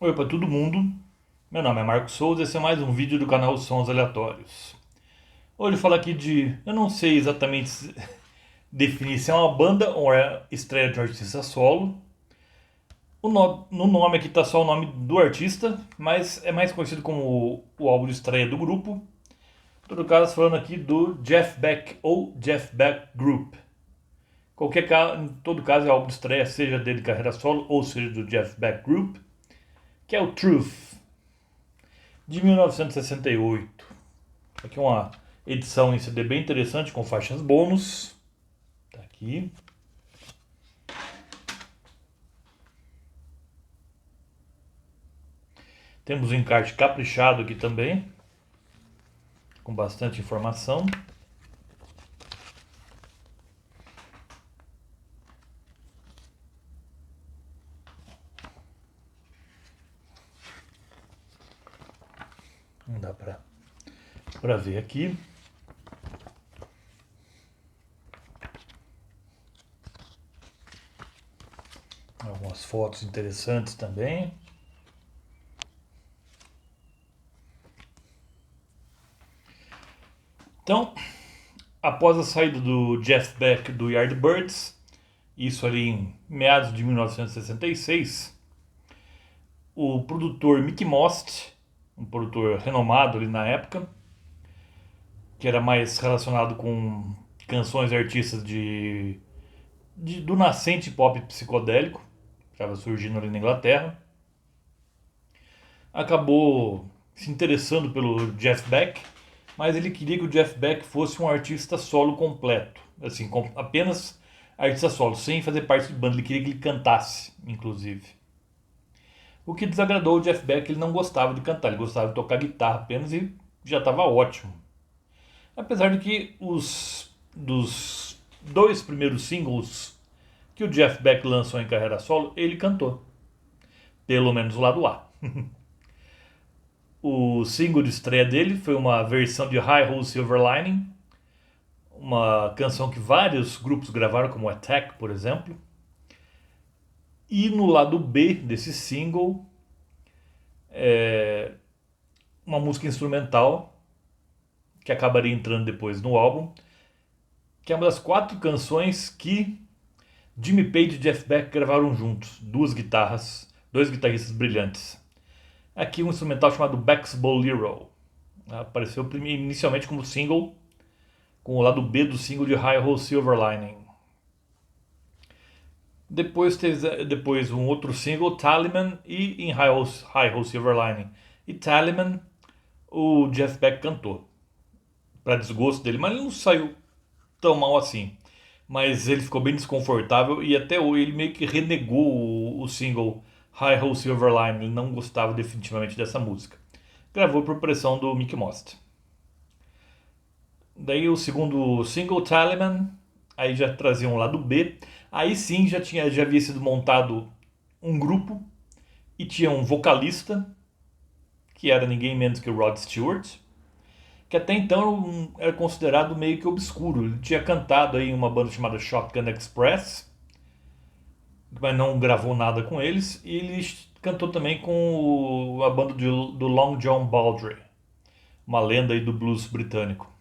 Oi para todo mundo, meu nome é Marcos Souza e esse é mais um vídeo do canal Sons Aleatórios. Hoje eu falo aqui de, eu não sei exatamente definir se é uma banda ou é estreia de um artista solo. No nome aqui está só o nome do artista, mas é mais conhecido como o álbum de estreia do grupo. Em todo caso, falando aqui do Jeff Beck ou Jeff Beck Group. Em todo caso é álbum de estreia, seja dele de carreira solo ou seja do Jeff Beck Group, que é o Truth, de 1968. Aqui uma edição em CD bem interessante com faixas bônus. Tá aqui. Temos um encarte caprichado aqui também, com bastante informação. Não dá para ver aqui. Algumas fotos interessantes também. Então, após a saída do Jeff Beck do Yardbirds, isso ali em meados de 1966, o produtor Mickey Most, um produtor renomado ali na época, que era mais relacionado com canções e artistas do nascente pop psicodélico, que estava surgindo ali na Inglaterra, acabou se interessando pelo Jeff Beck, mas ele queria que o Jeff Beck fosse um artista solo completo, assim, apenas artista solo, sem fazer parte de banda. Ele queria que ele cantasse, inclusive. O que desagradou o Jeff Beck, ele não gostava de cantar, ele gostava de tocar guitarra apenas e já estava ótimo. Apesar de que os dos dois primeiros singles que o Jeff Beck lançou em carreira solo, ele cantou. Pelo menos o lado A. O single de estreia dele foi uma versão de High Hole Silver Lining, uma canção que vários grupos gravaram, como Attack, por exemplo. E no lado B desse single, uma música instrumental que acabaria entrando depois no álbum, que é uma das 4 canções que Jimmy Page e Jeff Beck gravaram juntos, dois guitarristas brilhantes. Aqui um instrumental chamado Beck's Bolero. Apareceu inicialmente como single, com o lado B do single de High Hole Silver Lining. Depois um outro single, Tallyman, e em High Hole Silver Lining. E Tallyman, o Jeff Beck cantou, para desgosto dele, mas ele não saiu tão mal assim. Mas ele ficou bem desconfortável e até hoje ele meio que renegou o single High Hole Silver Line. Ele não gostava definitivamente dessa música. Gravou por pressão do Mick Most. Daí o segundo single, Tallyman, aí já trazia um lado B. Aí sim já havia sido montado um grupo e tinha um vocalista, que era ninguém menos que o Rod Stewart, que até então era considerado meio que obscuro. Ele tinha cantado aí em uma banda chamada Shotgun Express, mas não gravou nada com eles. E ele cantou também com a banda do Long John Baldry, uma lenda aí do blues britânico.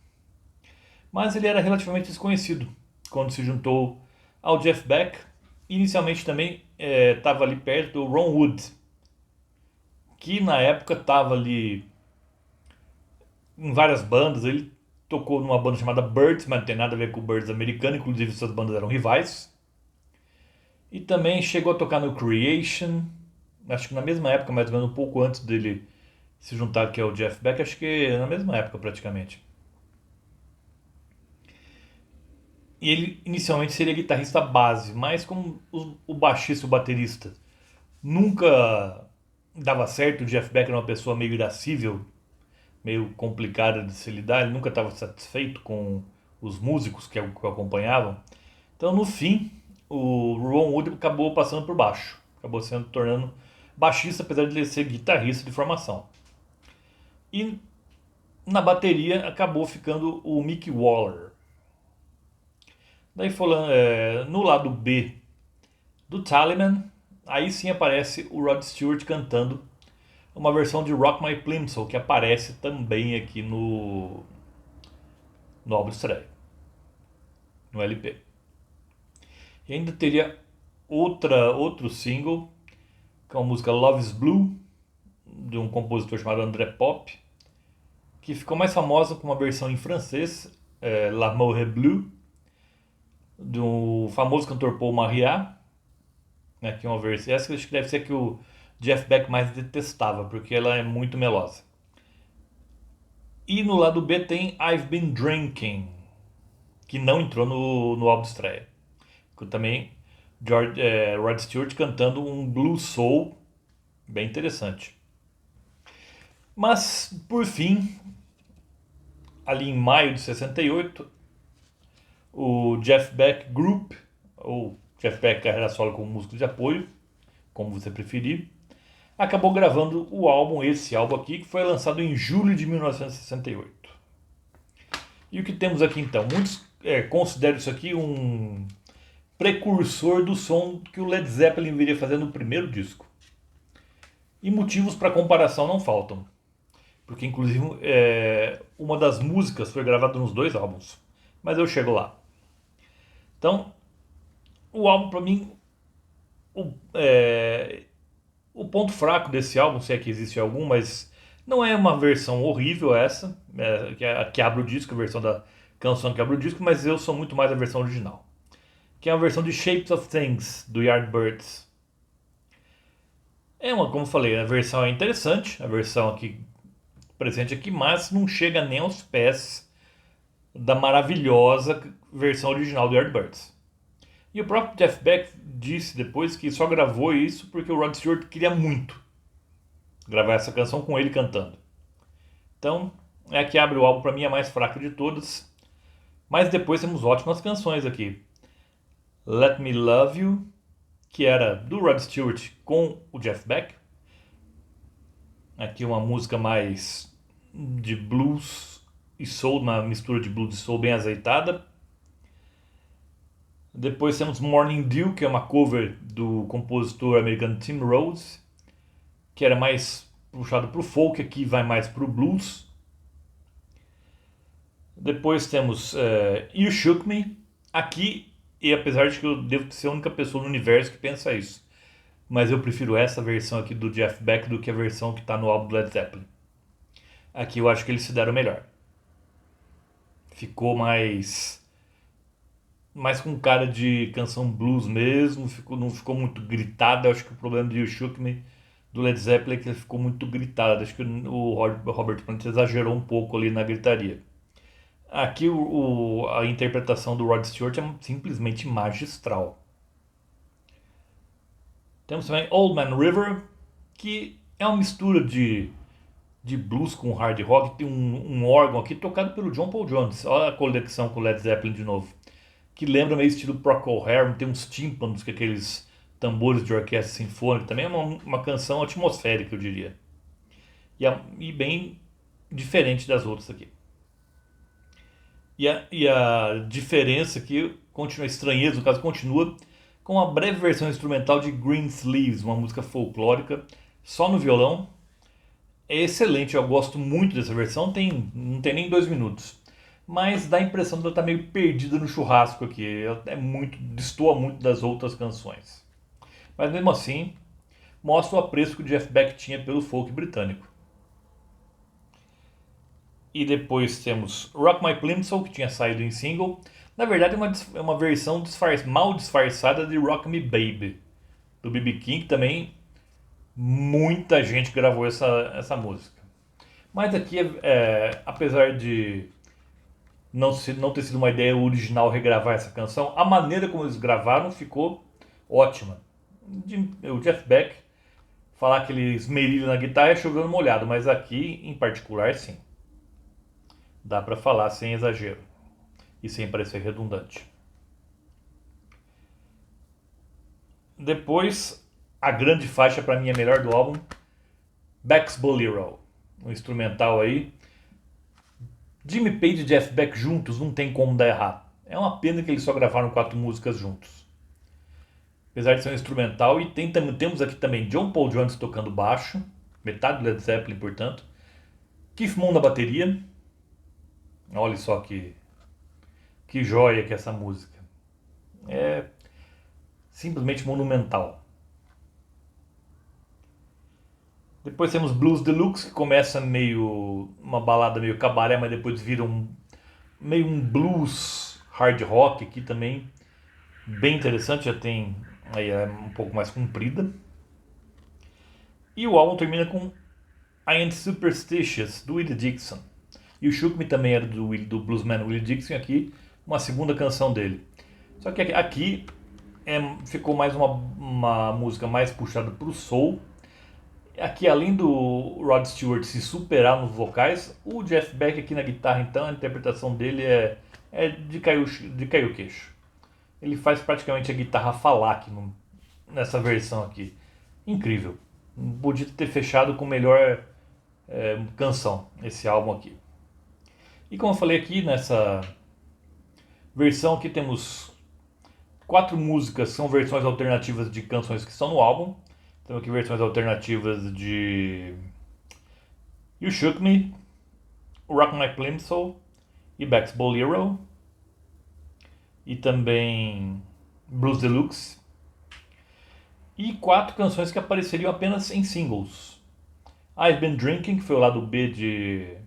Mas ele era relativamente desconhecido quando se juntou ao Jeff Beck. Inicialmente também estava ali perto do Ron Wood, que na época estava ali em várias bandas. Ele tocou numa banda chamada Birds, mas não tem nada a ver com o Birds americano, inclusive suas bandas eram rivais. E também chegou a tocar no Creation, acho que na mesma época, mais ou menos um pouco antes dele se juntar aqui ao Jeff Beck, acho que na mesma época praticamente. E ele inicialmente seria guitarrista base, mas como o baixista e o baterista nunca dava certo, o Jeff Beck era uma pessoa meio irascível, meio complicada de se lidar, ele nunca estava satisfeito com os músicos que o acompanhavam. Então, no fim, o Ron Wood acabou passando por baixo, acabou sendo tornando baixista, apesar de ele ser guitarrista de formação. E na bateria acabou ficando o Mick Waller. Daí falando, no lado B do Tallyman, aí sim aparece o Rod Stewart cantando uma versão de Rock My Plimsoll, que aparece também aqui no álbum de estreia, no LP. E ainda teria outro single, que é uma música Love is Blue, de um compositor chamado André Pop, que ficou mais famosa com uma versão em francês, L'amour est bleu, do famoso cantor Paul Mariat, né, que é uma versão, essa acho que deve ser a que o Jeff Beck mais detestava, porque ela é muito melosa. E no lado B tem I've Been Drinking, que não entrou no álbum de estreia. Também Rod Stewart cantando um blues soul bem interessante. Mas, por fim, ali em maio de 68, o Jeff Beck Group, ou Jeff Beck carreira solo como músico de apoio, como você preferir, acabou gravando esse álbum aqui, que foi lançado em julho de 1968. E o que temos aqui então? Muitos consideram isso aqui um precursor do som que o Led Zeppelin viria fazer no primeiro disco. E motivos para comparação não faltam. Porque, inclusive, uma das músicas foi gravada nos dois álbuns. Mas eu chego lá. Então, o álbum, para mim, o ponto fraco desse álbum, se é que existe algum, mas não é uma versão horrível essa, que abre o disco, a versão da canção que abre o disco, mas eu sou muito mais a versão original. Que é a versão de Shapes of Things, do Yardbirds. Como eu falei, a versão é interessante, a versão aqui presente aqui, mas não chega nem aos pés da maravilhosa versão original do Yardbirds. E o próprio Jeff Beck disse depois que só gravou isso porque o Rod Stewart queria muito gravar essa canção com ele cantando. Então, é a que abre o álbum, para mim, a mais fraca de todas. Mas depois temos ótimas canções aqui. Let Me Love You, que era do Rod Stewart com o Jeff Beck. Aqui uma música mais de blues e soul, uma mistura de blues e soul bem azeitada. Depois temos Morning Dew, que é uma cover do compositor americano Tim Rhodes, que era mais puxado para o folk, aqui vai mais para o blues. Depois temos You Shook Me, aqui, e apesar de que eu devo ser a única pessoa no universo que pensa isso, mas eu prefiro essa versão aqui do Jeff Beck do que a versão que está no álbum do Led Zeppelin. Aqui eu acho que eles se deram melhor. Ficou mais com cara de canção blues mesmo, não ficou muito gritada. Eu acho que o problema de You Shook Me do Led Zeppelin é que ele ficou muito gritado. Acho que o Robert Plant exagerou um pouco ali na gritaria. Aqui a interpretação do Rod Stewart é simplesmente magistral. Temos também Old Man River, que é uma mistura de blues com hard rock. Tem um órgão aqui tocado pelo John Paul Jones. Olha a conexão com o Led Zeppelin de novo. Que lembra meio estilo Procol Harum, tem uns tímpanos, que aqueles tambores de orquestra sinfônica. Também é uma canção atmosférica, eu diria. E bem diferente das outras aqui. E a diferença aqui, a estranheza, no caso, continua com uma breve versão instrumental de Green Sleeves, uma música folclórica, só no violão. É excelente, eu gosto muito dessa versão, não tem nem 2 minutos. Mas dá a impressão de ela estar meio perdida no churrasco aqui. Ela destoa muito das outras canções. Mas mesmo assim, mostra o apreço que o Jeff Beck tinha pelo folk britânico. E depois temos Rock My Plimsoll, que tinha saído em single. Na verdade é uma versão mal disfarçada de Rock Me Baby, do B.B. King, que também muita gente gravou essa música. Mas aqui, apesar de não ter sido uma ideia original regravar essa canção, a maneira como eles gravaram ficou ótima. O Jeff Beck falar aquele esmerilho na guitarra é chovendo molhado, mas aqui em particular sim. Dá pra falar sem exagero e sem parecer redundante. Depois, a grande faixa para mim é a melhor do álbum, Beck's Bolero, um instrumental aí. Jimmy Page e Jeff Beck juntos não tem como dar errado. É uma pena que eles só gravaram 4 músicas juntos. apesar de ser um instrumental. E temos aqui também John Paul Jones tocando baixo, metade do Led Zeppelin, portanto. Keith Moon na bateria. Olha só que joia que é essa música. É simplesmente monumental. Depois temos Blues Deluxe, que começa meio uma balada meio cabaré, mas depois vira meio um blues hard rock aqui também, bem interessante, já tem aí é um pouco mais comprida. E o álbum termina com I Ain't Superstitious, do Willie Dixon. E o Shook Me também era do bluesman Willie Dixon, aqui uma segunda canção dele. Só que aqui ficou mais uma música mais puxada para o soul. Aqui, além do Rod Stewart se superar nos vocais, o Jeff Beck aqui na guitarra, então, a interpretação dele é de cair o queixo. Ele faz praticamente a guitarra falar aqui nessa versão aqui. Incrível. Podia ter fechado com melhor canção esse álbum aqui. E como eu falei aqui, nessa versão aqui temos 4 músicas, são versões alternativas de canções que estão no álbum. Temos aqui versões alternativas de You Shook Me, Rock My Plimsoll e Beck's Bolero. E também Blues Deluxe. E 4 canções que apareceriam apenas em singles. I've Been Drinking, que foi o lado B de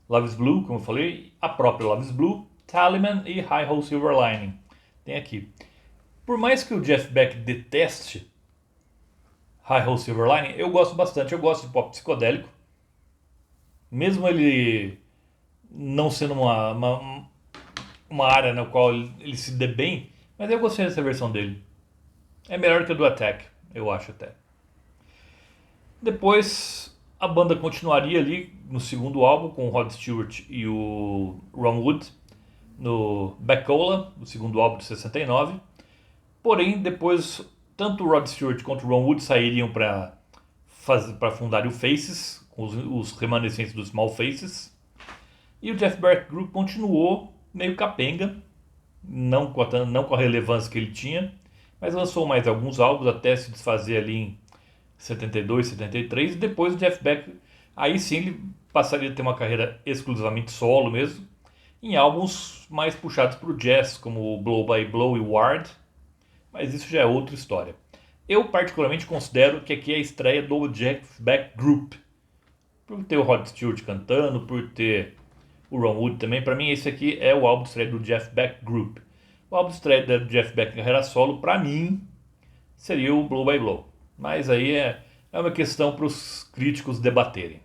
Love Is Blue, como eu falei. A própria Love Is Blue, Tallyman e High Hole Silver Lining. Tem aqui. Por mais que o Jeff Beck deteste High Hole Silver Lining, eu gosto bastante. Eu gosto de pop psicodélico. Mesmo ele não sendo uma área na qual ele se dê bem, mas eu gostei dessa versão dele. É melhor que a do Attack, eu acho até. Depois a banda continuaria ali no segundo álbum com o Rod Stewart e o Ron Wood no Beckola, o segundo álbum de 69. Porém, depois tanto o Rod Stewart quanto o Ron Wood sairiam para fundar o Faces, com os remanescentes do Small Faces. E o Jeff Beck Group continuou meio capenga, não com a relevância que ele tinha, mas lançou mais alguns álbuns até se desfazer ali em 72, 73, e depois o Jeff Beck, aí sim ele passaria a ter uma carreira exclusivamente solo mesmo, em álbuns mais puxados para o jazz, como o Blow by Blow e Ward, mas isso já é outra história. Eu particularmente considero que aqui é a estreia do Jeff Beck Group, por ter o Rod Stewart cantando, por ter o Ron Wood também. Para mim esse aqui é o álbum de estreia do Jeff Beck Group. O álbum de estreia do Jeff Beck em carreira solo, para mim, seria o Blow by Blow. Mas aí é uma questão para os críticos debaterem.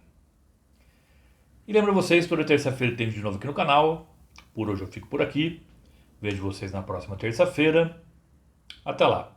E lembro vocês, toda terça-feira tem vídeo novo aqui no canal. Por hoje eu fico por aqui. Vejo vocês na próxima terça-feira. Até lá.